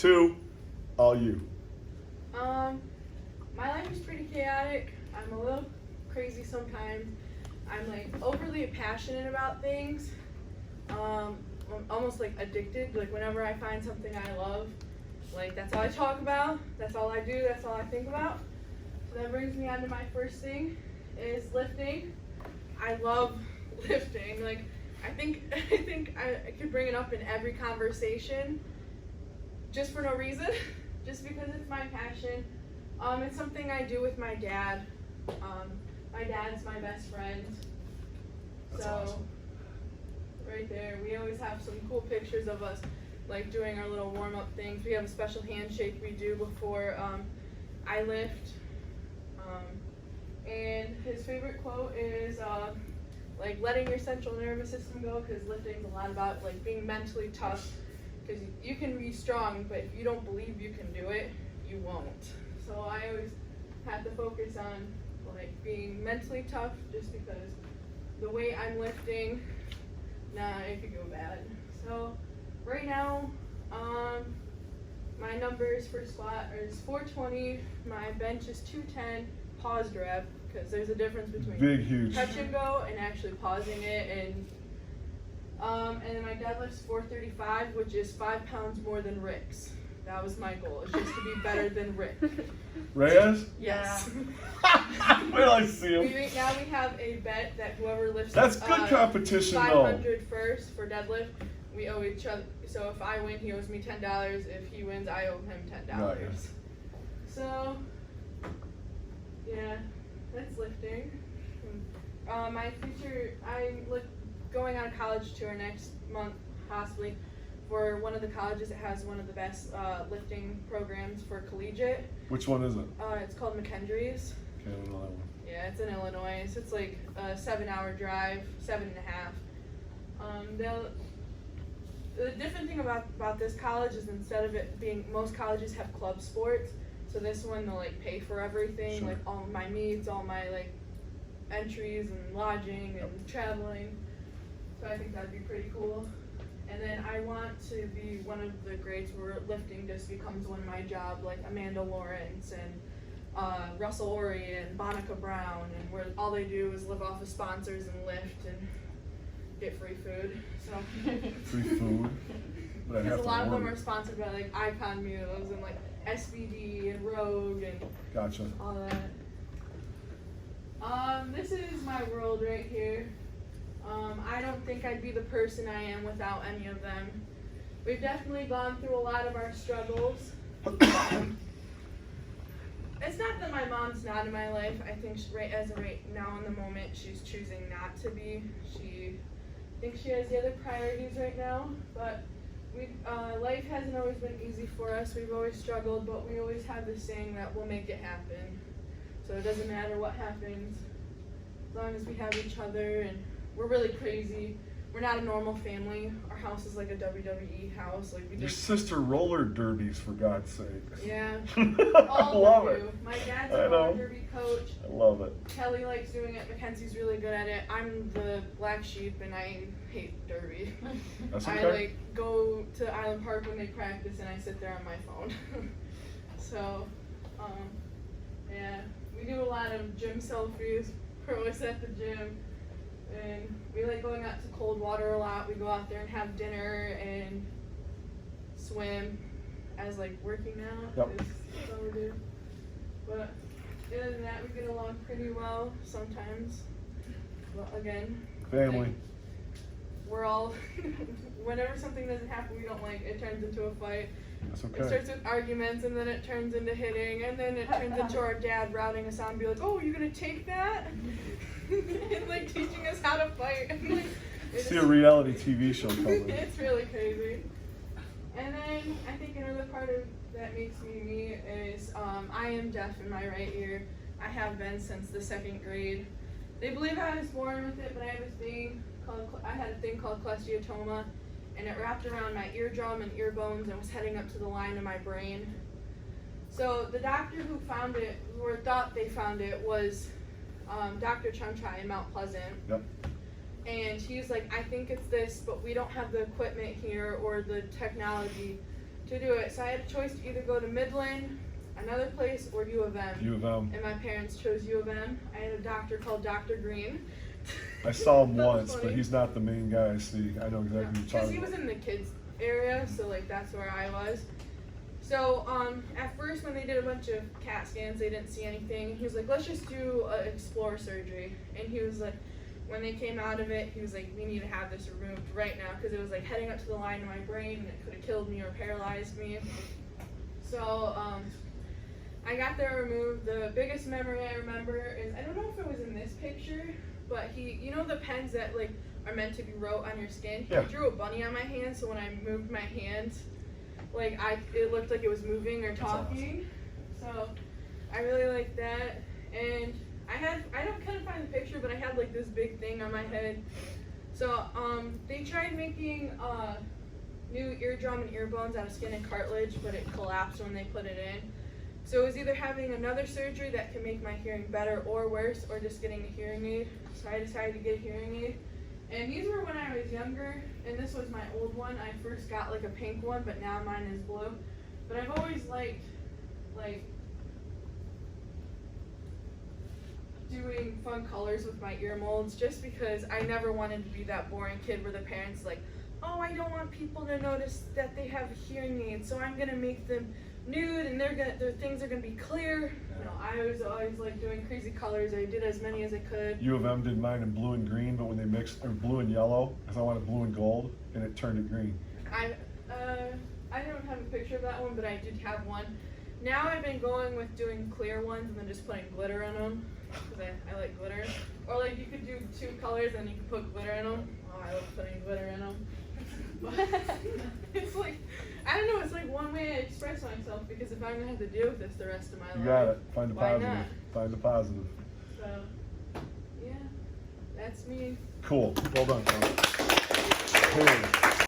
2, all you. My life is pretty chaotic. I'm a little crazy sometimes. I'm like overly passionate about things. I'm almost like addicted. Like whenever I find something I love, like that's all I talk about. That's all I do. That's all I think about. So that brings me on to my first thing is lifting. I love lifting. Like I think I could bring it up in every conversation just for no reason, just because it's my passion. It's something I do with my dad. My dad's my best friend. That's so awesome. Right there, we always have some cool pictures of us like doing our little warm-up things. We have a special handshake we do before I lift. And his favorite quote is like letting your central nervous system go, because lifting's a lot about like being mentally tough, because you can be strong, but if you don't believe you can do it, you won't. So I always have to focus on like being mentally tough, just because the way I'm lifting, it could go bad. So right now, my numbers for squat is 420, my bench is 210, paused rep, because there's a difference between Big, huge. touch and go and actually pausing it, and then my deadlift's 435, which is 5 pounds more than Rick's. That was my goal, is just to be better than Rick. Reyes? Yes. Where do I see him? Now we have a bet that whoever lifts That's good competition, though. 500 first for deadlift, we owe each other. So if I win, he owes me $10. If he wins, I owe him $10. Nice. So yeah, that's lifting. My future, I'm going on a college tour next month, possibly, for one of the colleges that has one of the best lifting programs for collegiate. Which one is it? It's called McKendree's. Okay, I don't know that one. Yeah, it's in Illinois. So it's like a 7-hour drive, 7.5. The different thing about this college is, instead of it being, most colleges have club sports, so this one they'll like pay for everything, Sure. like all my meets, all my like entries and lodging and traveling. So I think that'd be pretty cool. And then I want to be one of the greats where lifting just becomes one of my job, like Amanda Lawrence and Russell Ory and Bonica Brown, and where all they do is live off of sponsors and lift and get free food. So Free food. But I'd have because a to lot of them order. are sponsored by like Icon Meals and like SVD and Rogue and Gotcha. all that. This is my world right here. I don't think I'd be the person I am without any of them. We've definitely gone through a lot of our struggles. It's not that my mom's not in my life. I think right now in the moment, she's choosing not to be. She thinks she has the other priorities right now. But life hasn't always been easy for us. We've always struggled, but we always have this saying that we'll make it happen. So it doesn't matter what happens, as long as we have each other. And we're really crazy. We're not a normal family. Our house is like a WWE house. Like we Your just sister roller derbies, for God's sake. yeah. I All love of it. you. My dad's I a roller know. derby coach. I love it. Kelly likes doing it. Mackenzie's really good at it. I'm the black sheep, and I hate derby. That's I okay. like go to Island Park when they practice, and I sit there on my phone. So, yeah, we do a lot of gym selfies. We're always at the gym, and we like going out to cold water a lot. We go out there and have dinner and swim as like working out. Yep. That's all we do. But other than that, we get along pretty well sometimes. But again, Family. like, we're all, whenever something doesn't happen we don't like, it turns into a fight. That's It okay. starts with arguments, and then it turns into hitting, and then it turns into our dad routing us out and be like, oh, you're gonna take that? And like teaching us how to fight. Like, See a reality TV show coming. it's really crazy. And then I think another part of that makes me me is I am deaf in my right ear. I have been since the 2nd grade. They believe I was born with it, but I have a thing I had a thing called cholesteatoma, and it wrapped around my eardrum and ear bones and was heading up to the line of my brain. So the doctor who found it, or thought they found it, was Dr. Chunchai in Mount Pleasant. Yep. And he was like, I think it's this, but we don't have the equipment here or the technology to do it. So I had a choice to either go to Midland, another place, or U of M. U of M. And my parents chose U of M. I had a doctor called Dr. Green. I saw him That was once, but funny. he's not the main guy I see. I know exactly what you're Because talking he was about. in the kids area, so like that's where I was. So at first when they did a bunch of CAT scans, they didn't see anything. He was like, let's just do an explore surgery. And he was like, when they came out of it, he was like, we need to have this removed right now because it was like heading up to the line in my brain and it could have killed me or paralyzed me. So I got that removed. The biggest memory I remember is, I don't know if it was in this picture, but you know the pens that like are meant to be wrote on your skin? Yeah. He drew a bunny on my hand, so when I moved my hand, like it looked like it was moving or talking. So I really liked that. And couldn't find the picture, but I had like this big thing on my head. So they tried making new eardrum and ear bones out of skin and cartilage, but it collapsed when they put it in. So it was either having another surgery that can make my hearing better or worse, or just getting a hearing aid. So I decided to get a hearing aid. And these were when I was younger, and this was my old one. I first got like a pink one, but now mine is blue. But I've always liked like doing fun colors with my ear molds, just because I never wanted to be that boring kid where the parents like, oh, I don't want people to notice that they have hearing aids, so I'm gonna make them nude and their things are gonna be clear. You know, I was always like doing crazy colors. I did as many as I could. U of M did mine in blue and green, but when they mixed, or blue and yellow, because I wanted blue and gold, and it turned to green. I don't have a picture of that one, but I did have one. Now I've been going with doing clear ones and then just putting glitter in them, because I like glitter. Or like you could do two colors and you could put glitter in them. Oh, I love putting glitter in them. But it's like, I don't know, it's like one way I express myself, because if I'm going to have to deal with this the rest of my life. You got it. Find the why positive. not? Find the positive. So, yeah, that's me. Cool. Well done, Tom. Hailey.